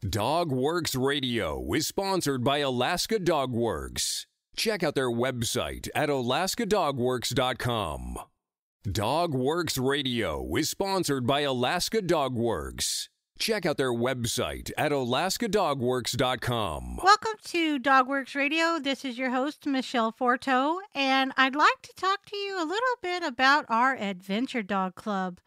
Dogworks Radio is sponsored by Alaska Dogworks. Check out their website at alaskadogworks.com. Dogworks Radio is sponsored by Alaska Dogworks. Check out their website at alaskadogworks.com. Welcome to Dogworks Radio. This is your host, Michele Forto, and I'd like to talk to you a little bit about our Adventure Dog Club.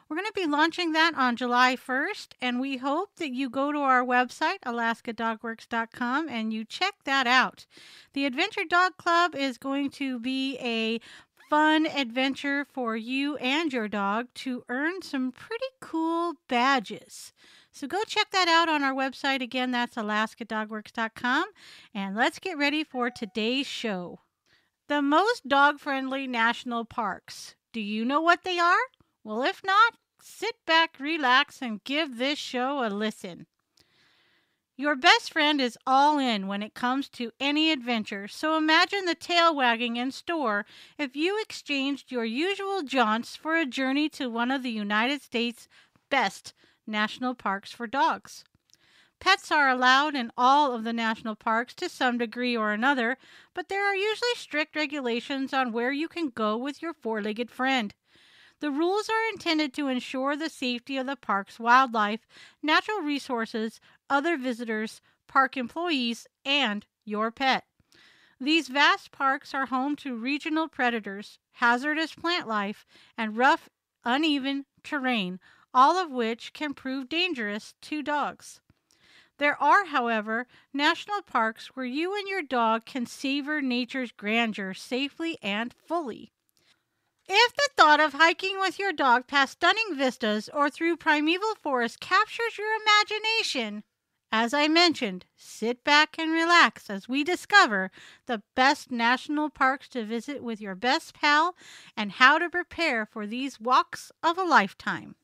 We're going to be launching that on July 1st, and we hope that you go to our website, alaskadogworks.com, and you check that out. The Adventure Dog Club is going to be a fun adventure for you and your dog to earn some pretty cool badges. So go check that out on our website. Again, that's alaskadogworks.com. And let's get ready for today's show. The most dog-friendly national parks. Do you know what they are? Well, if not, sit back, relax, and give this show a listen. Your best friend is all in when it comes to any adventure, so imagine the tail wagging in store if you exchanged your usual jaunts for a journey to one of the United States' best national parks for dogs. Pets are allowed in all of the national parks to some degree or another, but there are usually strict regulations on where you can go with your four-legged friend. The rules are intended to ensure the safety of the park's wildlife, natural resources, other visitors, park employees, and your pet. These vast parks are home to regional predators, hazardous plant life, and rough, uneven terrain, all of which can prove dangerous to dogs. There are, however, national parks where you and your dog can savor nature's grandeur safely and fully. If the thought of hiking with your dog past stunning vistas or through primeval forests captures your imagination, as I mentioned, sit back and relax as we discover the best national parks to visit with your best pal and how to prepare for these walks of a lifetime.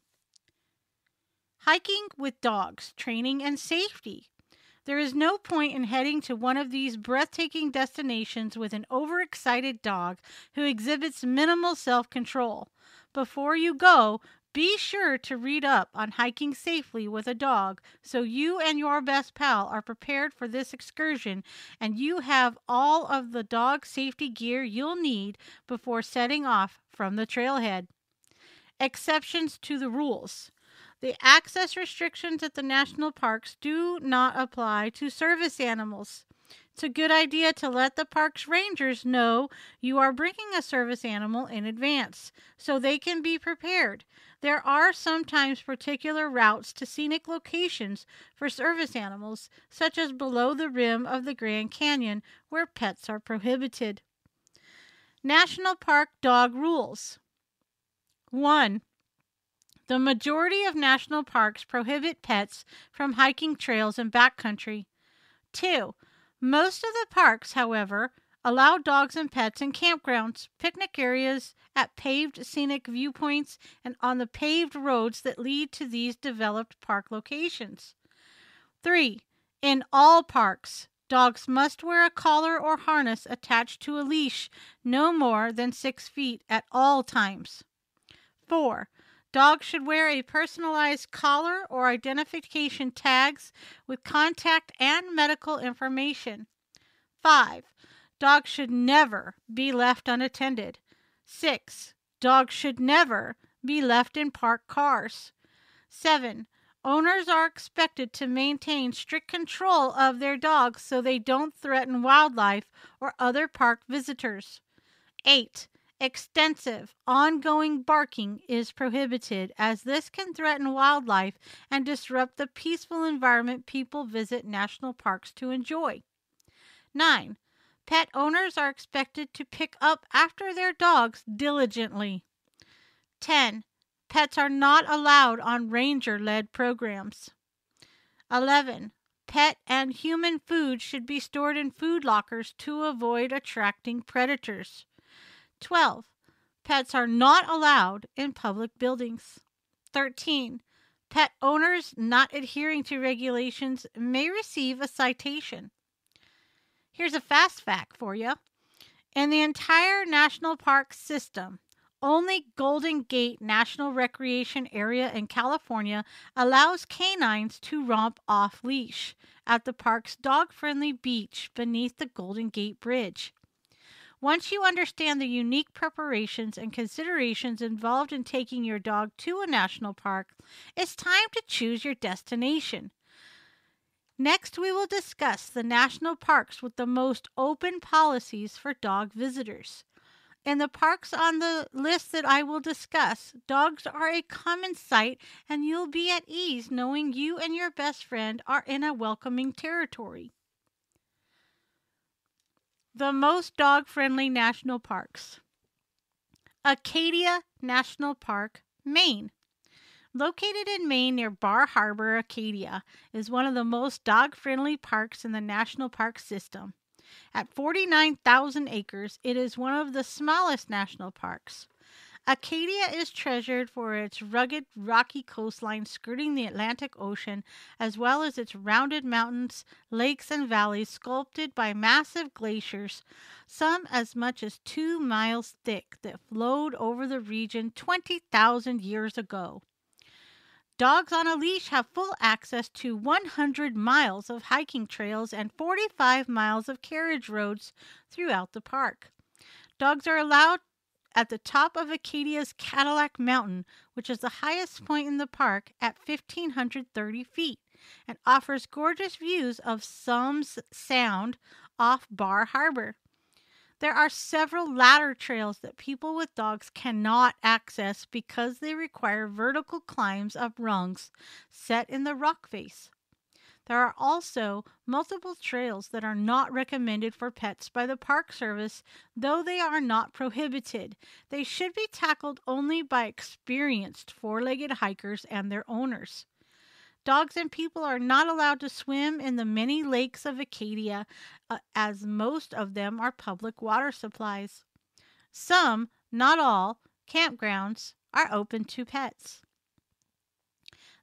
Hiking with dogs, training and safety. There is no point in heading to one of these breathtaking destinations with an overexcited dog who exhibits minimal self-control. Before you go, be sure to read up on hiking safely with a dog so you and your best pal are prepared for this excursion and you have all of the dog safety gear you'll need before setting off from the trailhead. Exceptions to the rules. The access restrictions at the national parks do not apply to service animals. It's a good idea to let the park's rangers know you are bringing a service animal in advance, so they can be prepared. There are sometimes particular routes to scenic locations for service animals, such as below the rim of the Grand Canyon, where pets are prohibited. National Park Dog Rules. 1. The majority of national parks prohibit pets from hiking trails and backcountry. 2. Most of the parks, however, allow dogs and pets in campgrounds, picnic areas, at paved scenic viewpoints, and on the paved roads that lead to these developed park locations. 3. In all parks, dogs must wear a collar or harness attached to a leash no more than 6 feet at all times. 4. Dogs should wear a personalized collar or identification tags with contact and medical information. 5. Dogs should never be left unattended. 6. Dogs should never be left in parked cars. 7. Owners are expected to maintain strict control of their dogs so they don't threaten wildlife or other park visitors. 8. Extensive, ongoing barking is prohibited as this can threaten wildlife and disrupt the peaceful environment people visit national parks to enjoy. 9. Pet owners are expected to pick up after their dogs diligently. 10. Pets are not allowed on ranger-led programs. 11. Pet and human food should be stored in food lockers to avoid attracting predators. 12. Pets are not allowed in public buildings. 13. Pet owners not adhering to regulations may receive a citation. Here's a fast fact for you. In the entire national park system, Only Golden Gate National Recreation Area in California allows canines to romp off-leash at the park's dog-friendly beach beneath the Golden Gate Bridge. Once you understand the unique preparations and considerations involved in taking your dog to a national park, it's time to choose your destination. Next, we will discuss the national parks with the most open policies for dog visitors. In the parks on the list that I will discuss, dogs are a common sight, and you'll be at ease knowing you and your best friend are in a welcoming territory. The most dog-friendly national parks. Acadia National Park, Maine. Located in Maine near Bar Harbor, Acadia is one of the most dog-friendly parks in the national park system. At 49,000 acres, it is one of the smallest national parks. Acadia is treasured for its rugged, rocky coastline skirting the Atlantic Ocean, as well as its rounded mountains, lakes, and valleys sculpted by massive glaciers, some as much as 2 miles thick, that flowed over the region 20,000 years ago. Dogs on a leash have full access to 100 miles of hiking trails and 45 miles of carriage roads throughout the park. Dogs are allowed at the top of Acadia's Cadillac Mountain, which is the highest point in the park at 1,530 feet and offers gorgeous views of Sums Sound off Bar Harbor. There are several ladder trails that people with dogs cannot access because they require vertical climbs up rungs set in the rock face. There are also multiple trails that are not recommended for pets by the Park Service, though they are not prohibited. They should be tackled only by experienced four-legged hikers and their owners. Dogs and people are not allowed to swim in the many lakes of Acadia, as most of them are public water supplies. Some, not all, campgrounds are open to pets.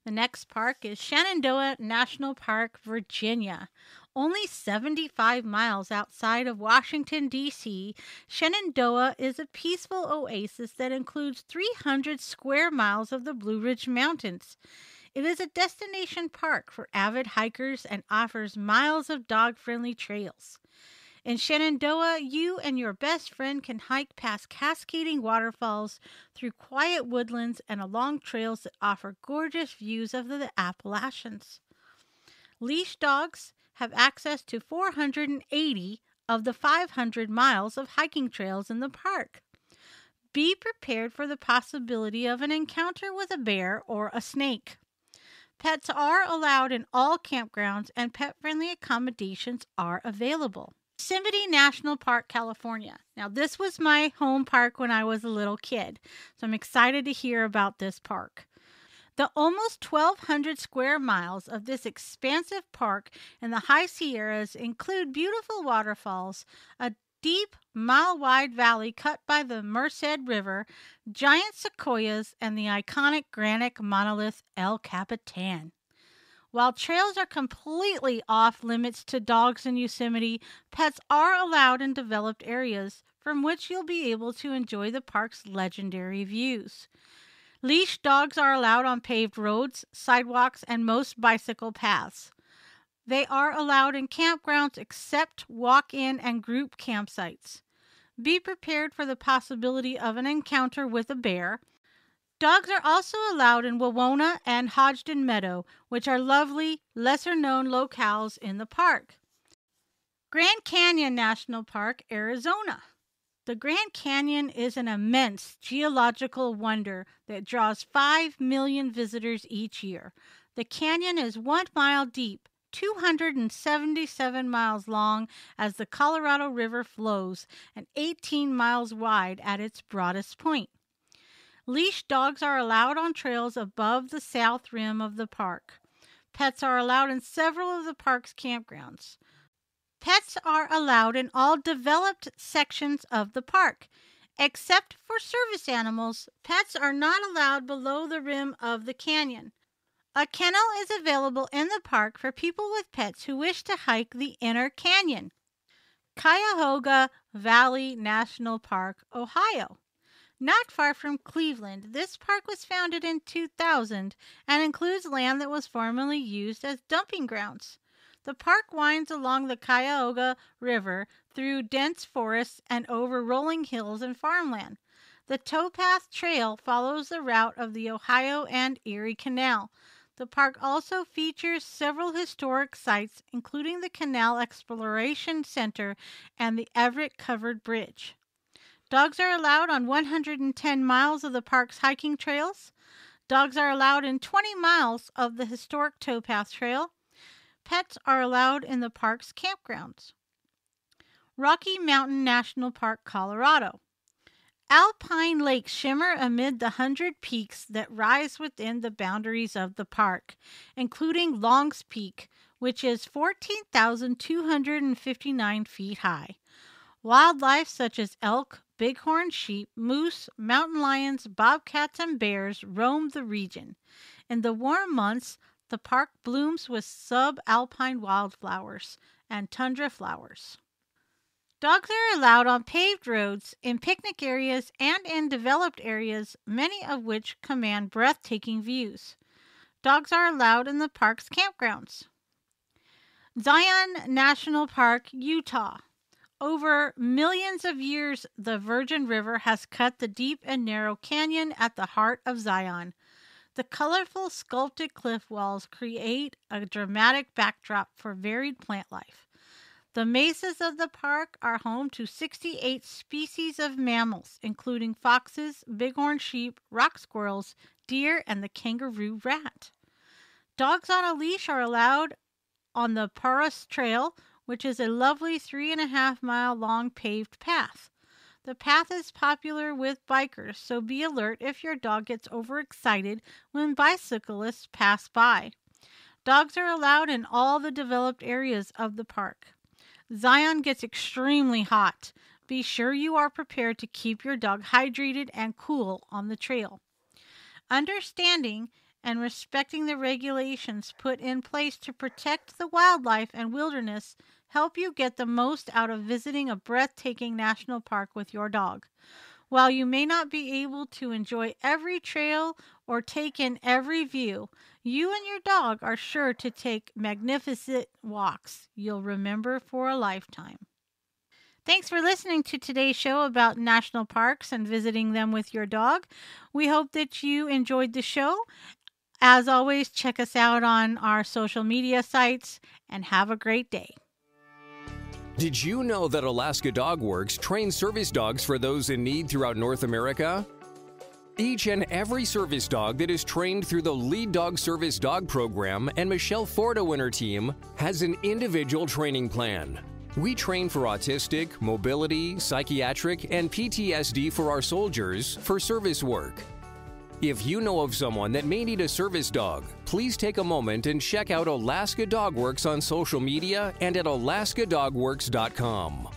The next park is Shenandoah National Park, Virginia. Only 75 miles outside of Washington, D.C., Shenandoah is a peaceful oasis that includes 300 square miles of the Blue Ridge Mountains. It is a destination park for avid hikers and offers miles of dog-friendly trails. In Shenandoah, you and your best friend can hike past cascading waterfalls, through quiet woodlands, and along trails that offer gorgeous views of the Appalachians. Leash dogs have access to 480 of the 500 miles of hiking trails in the park. Be prepared for the possibility of an encounter with a bear or a snake. Pets are allowed in all campgrounds, and pet-friendly accommodations are available. Symphony National Park, California. Now, this was my home park when I was a little kid, so I'm excited to hear about this park. The almost 1,200 square miles of this expansive park in the high Sierras include beautiful waterfalls, a deep, mile-wide valley cut by the Merced River, giant sequoias, and the iconic granite monolith El Capitan. While trails are completely off limits to dogs in Yosemite, pets are allowed in developed areas from which you'll be able to enjoy the park's legendary views. Leash dogs are allowed on paved roads, sidewalks, and most bicycle paths. They are allowed in campgrounds except walk-in and group campsites. Be prepared for the possibility of an encounter with a bear. Dogs are also allowed in Wawona and Hodgdon Meadow, which are lovely, lesser-known locales in the park. Grand Canyon National Park, Arizona. The Grand Canyon is an immense geological wonder that draws 5 million visitors each year. The canyon is 1 mile deep, 277 miles long as the Colorado River flows, and 18 miles wide at its broadest point. Leash dogs are allowed on trails above the south rim of the park. Pets are allowed in several of the park's campgrounds. Pets are allowed in all developed sections of the park. Except for service animals, pets are not allowed below the rim of the canyon. A kennel is available in the park for people with pets who wish to hike the inner canyon. Cuyahoga Valley National Park, Ohio. Not far from Cleveland, this park was founded in 2000 and includes land that was formerly used as dumping grounds. The park winds along the Cuyahoga River through dense forests and over rolling hills and farmland. The towpath trail follows the route of the Ohio and Erie Canal. The park also features several historic sites, including the Canal Exploration Center and the Everett Covered Bridge. Dogs are allowed on 110 miles of the park's hiking trails. Dogs are allowed in 20 miles of the historic towpath trail. Pets are allowed in the park's campgrounds. Rocky Mountain National Park, Colorado. Alpine lakes shimmer amid the 100 peaks that rise within the boundaries of the park, including Long's Peak, which is 14,259 feet high. Wildlife such as elk, bighorn sheep, moose, mountain lions, bobcats, and bears roam the region. In the warm months, the park blooms with subalpine wildflowers and tundra flowers. Dogs are allowed on paved roads, in picnic areas, and in developed areas, many of which command breathtaking views. Dogs are allowed in the park's campgrounds. Zion National Park, Utah. Over millions of years, the Virgin River has cut the deep and narrow canyon at the heart of Zion. The colorful sculpted cliff walls create a dramatic backdrop for varied plant life. The mesas of the park are home to 68 species of mammals, including foxes, bighorn sheep, rock squirrels, deer, and the kangaroo rat. Dogs on a leash are allowed on the Paras Trail, which is a lovely 3.5-mile-long paved path. The path is popular with bikers, so be alert if your dog gets overexcited when bicyclists pass by. Dogs are allowed in all the developed areas of the park. Zion gets extremely hot. Be sure you are prepared to keep your dog hydrated and cool on the trail. Understanding and respecting the regulations put in place to protect the wildlife and wilderness help you get the most out of visiting a breathtaking national park with your dog. While you may not be able to enjoy every trail or take in every view, you and your dog are sure to take magnificent walks you'll remember for a lifetime. Thanks for listening to today's show about national parks and visiting them with your dog. We hope that you enjoyed the show. As always, check us out on our social media sites and have a great day. Did you know that Alaska Dog Works trains service dogs for those in need throughout North America? Each and every service dog that is trained through the Lead Dog Service Dog Program and Michele Forto and her team has an individual training plan. We train for autistic, mobility, psychiatric, and PTSD for our soldiers for service work. If you know of someone that may need a service dog, please take a moment and check out Alaska Dog Works on social media and at alaskadogworks.com.